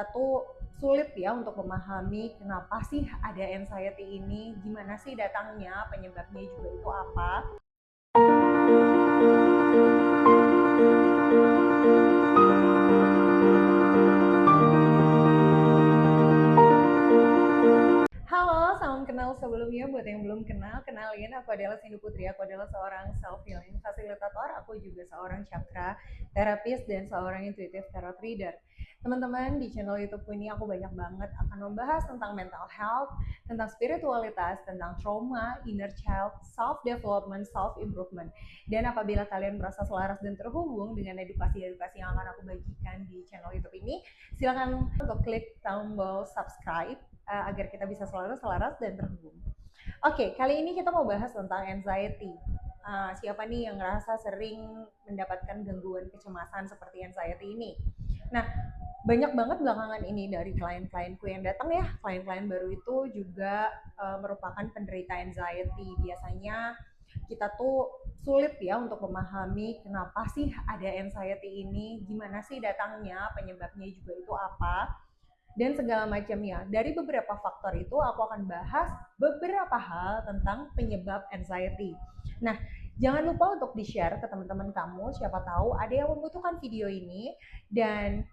Tuh sulit ya untuk memahami kenapa sih ada anxiety ini, gimana sih datangnya, penyebabnya juga itu apa. Halo, salam kenal sebelumnya. Buat yang belum kenal, kenalin aku adalah Sindu Putri. Aku adalah seorang self healing fasilitator. Aku juga seorang chakra terapis dan seorang intuitive tarot reader. Teman-teman, di channel YouTube ini aku banyak banget akan membahas tentang mental health, tentang spiritualitas, tentang trauma, inner child, self development, self improvement. Dan apabila kalian merasa selaras dan terhubung dengan edukasi-edukasi yang akan aku bagikan di channel YouTube ini, silakan untuk klik tombol subscribe agar kita bisa selalu selaras dan terhubung. Oke, kali ini kita mau bahas tentang anxiety. Siapa nih yang ngerasa sering mendapatkan gangguan kecemasan seperti anxiety ini? Nah, banyak banget belakangan ini dari klien-klienku yang datang ya, klien-klien baru itu juga merupakan penderita anxiety. Biasanya kita tuh sulit ya untuk memahami kenapa sih ada anxiety ini, gimana sih datangnya, penyebabnya juga itu apa, dan segala macamnya. Dari beberapa faktor itu aku akan bahas beberapa hal tentang penyebab anxiety. Nah, jangan lupa untuk di-share ke teman-teman kamu, siapa tahu ada yang membutuhkan video ini, dan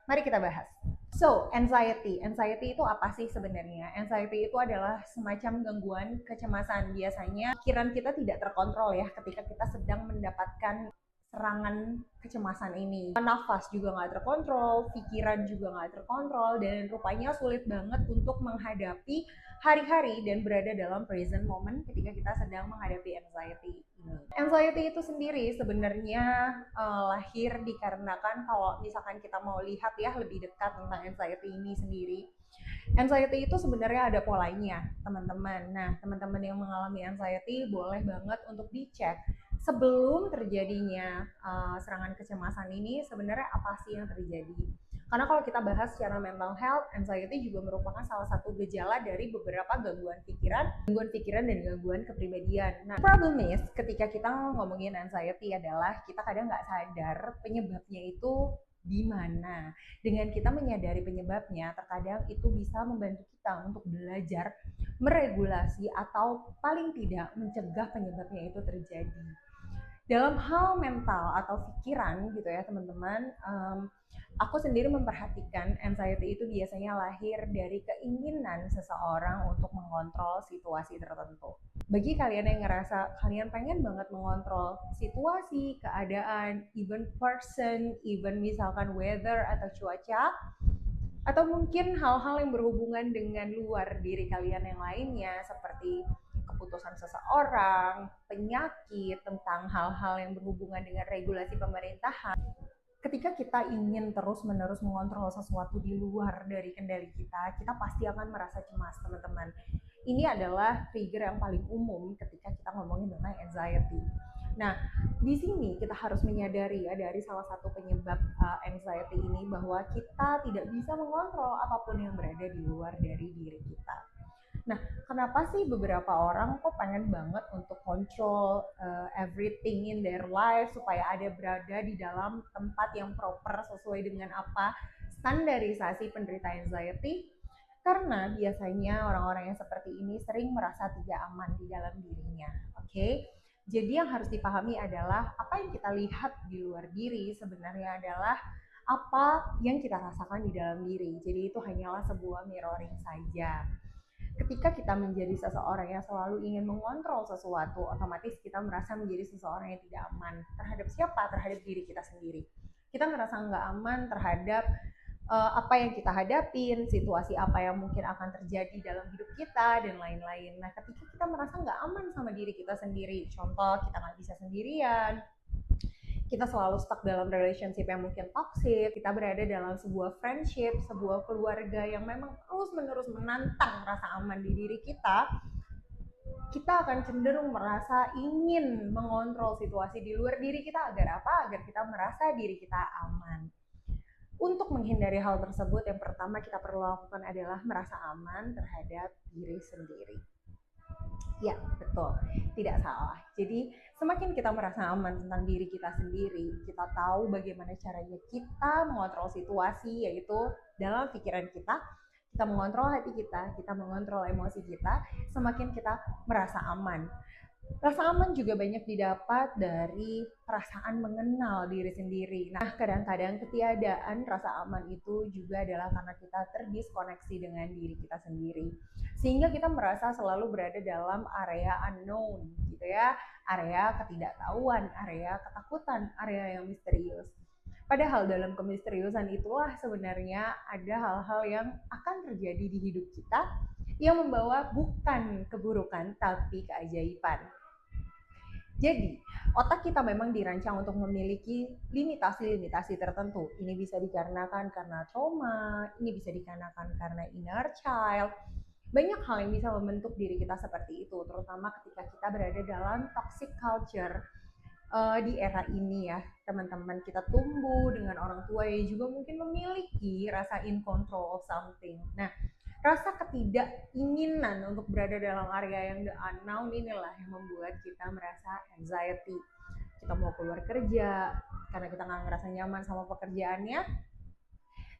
mari kita bahas. So, anxiety. Anxiety itu apa sih sebenarnya? Anxiety itu adalah semacam gangguan kecemasan. Biasanya pikiran kita tidak terkontrol ya ketika kita sedang mendapatkan serangan kecemasan ini. Nafas juga nggak terkontrol, pikiran juga nggak terkontrol, dan rupanya sulit banget untuk menghadapi hari-hari dan berada dalam present moment ketika kita sedang menghadapi anxiety ini. Anxiety itu sendiri sebenarnya lahir dikarenakan, kalau misalkan kita mau lihat ya lebih dekat tentang anxiety ini sendiri, anxiety itu sebenarnya ada polanya, teman-teman. Nah, teman-teman yang mengalami anxiety boleh banget untuk dicek sebelum terjadinya serangan kecemasan ini sebenarnya apa sih yang terjadi. Karena kalau kita bahas secara mental health, anxiety juga merupakan salah satu gejala dari beberapa gangguan pikiran dan gangguan kepribadian. Nah, problem is ketika kita ngomongin anxiety adalah kita kadang nggak sadar penyebabnya itu di mana. Dengan kita menyadari penyebabnya, terkadang itu bisa membantu kita untuk belajar meregulasi atau paling tidak mencegah penyebabnya itu terjadi. Dalam hal mental atau pikiran gitu ya teman-teman, aku sendiri memperhatikan anxiety itu biasanya lahir dari keinginan seseorang untuk mengontrol situasi tertentu. Bagi kalian yang ngerasa kalian pengen banget mengontrol situasi, keadaan, even person, even misalkan weather atau cuaca, atau mungkin hal-hal yang berhubungan dengan luar diri kalian yang lainnya seperti keputusan seseorang, penyakit, tentang hal-hal yang berhubungan dengan regulasi pemerintahan. Ketika kita ingin terus-menerus mengontrol sesuatu di luar dari kendali kita, kita pasti akan merasa cemas, teman-teman. Ini adalah trigger yang paling umum ketika kita ngomongin tentang anxiety. Nah, di sini kita harus menyadari ya dari salah satu penyebab anxiety ini bahwa kita tidak bisa mengontrol apapun yang berada di luar dari diri kita. Nah, kenapa sih beberapa orang kok pengen banget untuk control everything in their life supaya ada berada di dalam tempat yang proper sesuai dengan apa standarisasi penderita anxiety? Karena biasanya orang-orang yang seperti ini sering merasa tidak aman di dalam dirinya. Oke? Jadi yang harus dipahami adalah apa yang kita lihat di luar diri sebenarnya adalah apa yang kita rasakan di dalam diri. Jadi itu hanyalah sebuah mirroring saja. Ketika kita menjadi seseorang yang selalu ingin mengontrol sesuatu, otomatis kita merasa menjadi seseorang yang tidak aman. Terhadap siapa? Terhadap diri kita sendiri. Kita merasa nggak aman terhadap apa yang kita hadapin, situasi apa yang mungkin akan terjadi dalam hidup kita, dan lain-lain. Nah, ketika kita merasa nggak aman sama diri kita sendiri, contoh kita nggak bisa sendirian, kita selalu stuck dalam relationship yang mungkin toxic, kita berada dalam sebuah friendship, sebuah keluarga yang memang terus-menerus menantang rasa aman di diri kita akan cenderung merasa ingin mengontrol situasi di luar diri kita agar apa? Agar kita merasa diri kita aman. Untuk menghindari hal tersebut, yang pertama kita perlu lakukan adalah merasa aman terhadap diri sendiri. Ya, betul. Tidak salah. Jadi, semakin kita merasa aman tentang diri kita sendiri, kita tahu bagaimana caranya kita mengontrol situasi, yaitu dalam pikiran kita mengontrol hati kita mengontrol emosi kita, semakin kita merasa aman. Rasa aman juga banyak didapat dari perasaan mengenal diri sendiri. Nah, kadang-kadang ketiadaan rasa aman itu juga adalah karena kita terdiskoneksi dengan diri kita sendiri. Sehingga kita merasa selalu berada dalam area unknown gitu ya, area ketidaktahuan, area ketakutan, area yang misterius. Padahal dalam kemisteriusan itulah sebenarnya ada hal-hal yang akan terjadi di hidup kita yang membawa bukan keburukan tapi keajaiban. Jadi, otak kita memang dirancang untuk memiliki limitasi-limitasi tertentu. Ini bisa dikarenakan karena trauma, ini bisa dikarenakan karena inner child. Banyak hal yang bisa membentuk diri kita seperti itu, terutama ketika kita berada dalam toxic culture di era ini ya, teman-teman. Kita tumbuh dengan orang tua yang juga mungkin memiliki rasa in control of something. Nah, rasa ketidakinginan untuk berada dalam area yang the unknown inilah yang membuat kita merasa anxiety. Kita mau keluar kerja karena kita nggak ngerasa nyaman sama pekerjaannya,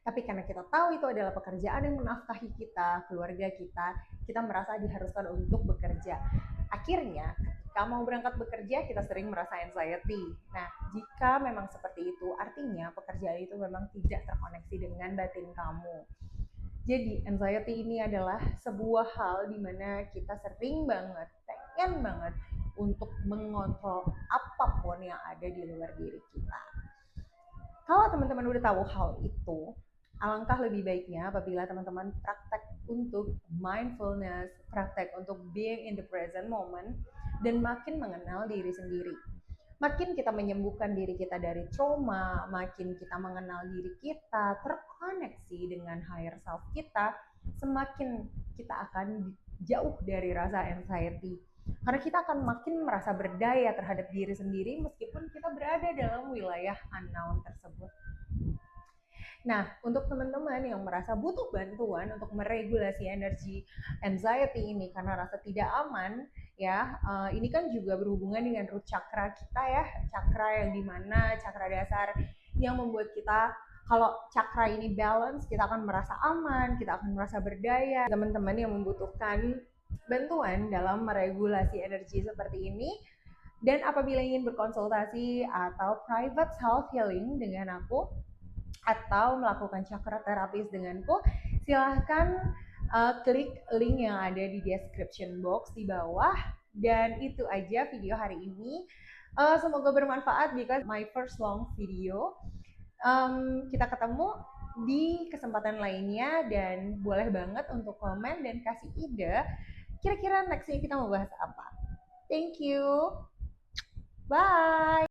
tapi karena kita tahu itu adalah pekerjaan yang menafkahi kita, keluarga kita merasa diharuskan untuk bekerja. Akhirnya, ketika mau berangkat bekerja, kita sering merasa anxiety. Nah, jika memang seperti itu, artinya pekerjaan itu memang tidak terkoneksi dengan batin kamu. Jadi anxiety ini adalah sebuah hal di mana kita sering banget, pengen banget untuk mengontrol apapun yang ada di luar diri kita. Kalau teman-teman udah tahu hal itu, alangkah lebih baiknya apabila teman-teman praktek untuk mindfulness, praktek untuk being in the present moment, dan makin mengenal diri sendiri. Makin kita menyembuhkan diri kita dari trauma, makin kita mengenal diri kita, terkoneksi dengan higher self kita, semakin kita akan jauh dari rasa anxiety. Karena kita akan makin merasa berdaya terhadap diri sendiri meskipun kita berada dalam wilayah unknown tersebut. Nah, untuk teman-teman yang merasa butuh bantuan untuk meregulasi energi anxiety ini karena rasa tidak aman, ya, ini kan juga berhubungan dengan root chakra kita ya, chakra yang dimana chakra dasar yang membuat kita kalau chakra ini balance, kita akan merasa aman, kita akan merasa berdaya. Teman-teman yang membutuhkan bantuan dalam meregulasi energi seperti ini, dan apabila ingin berkonsultasi atau private self healing dengan aku, atau melakukan chakra terapis denganku, silahkan klik link yang ada di description box di bawah. Dan itu aja video hari ini. Semoga bermanfaat because my first long video. Kita ketemu di kesempatan lainnya dan boleh banget untuk komen dan kasih ide kira-kira nextnya kita mau bahas apa. Thank you. Bye.